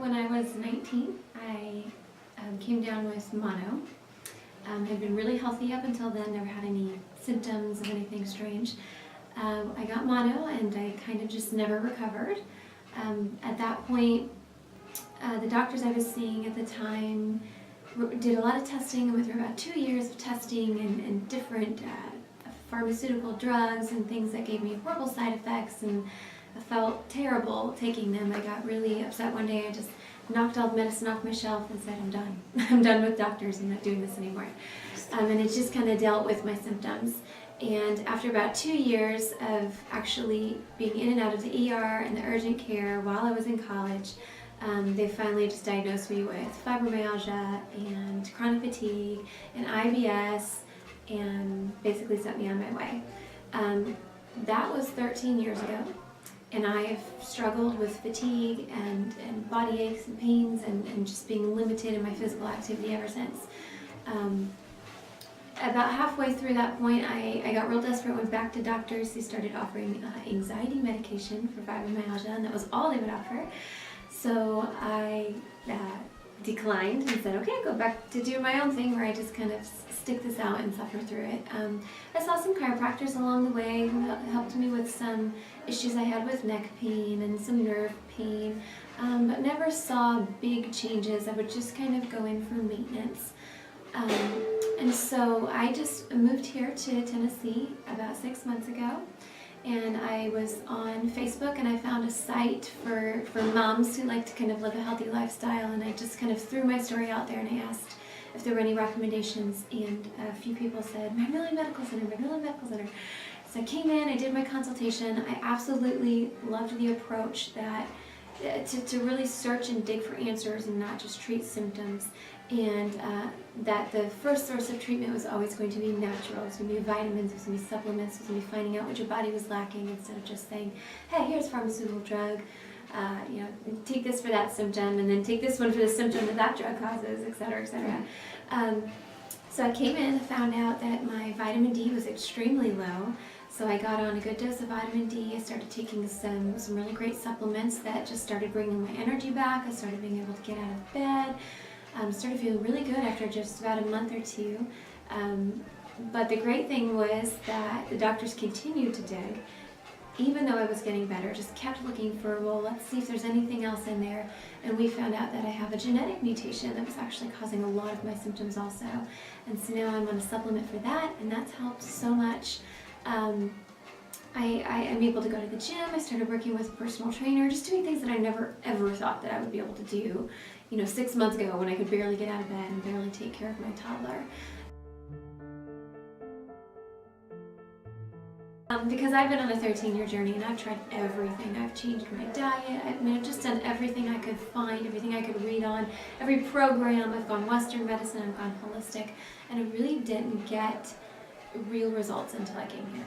When I was 19, I came down with mono. Had been really healthy up until then, never had any symptoms of anything strange. I got mono and I kind of just never recovered. At that point, the doctors I was seeing at the time did a lot of testing and went through about 2 years of testing and different pharmaceutical drugs and things that gave me horrible side effects, and I felt terrible taking them. I got really upset one day. I just knocked all the medicine off my shelf and said, I'm done. I'm done with doctors. I'm not doing this anymore. And it just kind of dealt with my symptoms. And after about 2 years of actually being in and out of the ER and the urgent care while I was in college, they finally just diagnosed me with fibromyalgia and chronic fatigue and IBS and basically sent me on my way. That was 13 years ago. And I've struggled with fatigue and body aches and pains and just being limited in my physical activity ever since. About halfway through that point, I got real desperate, went back to doctors. They started offering anxiety medication for fibromyalgia, and that was all they would offer. So I declined and said, okay, go back to do my own thing where I just kind of stick this out and suffer through it. I saw some chiropractors along the way who helped me with some issues I had with neck pain and some nerve pain, but never saw big changes. I would just kind of go in for maintenance. And so I just moved here to Tennessee about 6 months ago. And I was on Facebook and I found a site for moms who like to kind of live a healthy lifestyle, and I just kind of threw my story out there and I asked if there were any recommendations, and a few people said, Magnolia Medical Center, Magnolia Medical Center. So I came in, I did my consultation. I absolutely loved the approach that to really search and dig for answers and not just treat symptoms, and that the first source of treatment was always going to be natural. It was going to be vitamins, it was going to be supplements, it was going to be finding out what your body was lacking instead of just saying, hey, here's a pharmaceutical drug, take this for that symptom, and then take this one for the symptom that that drug causes, et cetera, et cetera. So I came in and found out that my vitamin D was extremely low. So I got on a good dose of vitamin D. I started taking some really great supplements that just started bringing my energy back. I started being able to get out of bed. Started feeling really good after just about a month or two. But the great thing was that the doctors continued to dig. Even though I was getting better, just kept looking for, well, let's see if there's anything else in there. And we found out that I have a genetic mutation that was actually causing a lot of my symptoms also. And so now I'm on a supplement for that, and that's helped so much. I am able to go to the gym. I started working with a personal trainer, just doing things that I never ever thought that I would be able to do, 6 months ago when I could barely get out of bed and barely take care of my toddler. Because I've been on a 13-year journey and I've tried everything. I've changed my diet. I've just done everything I could find, everything I could read on, every program. I've gone Western medicine, I've gone holistic, and I really didn't get real results until I came here.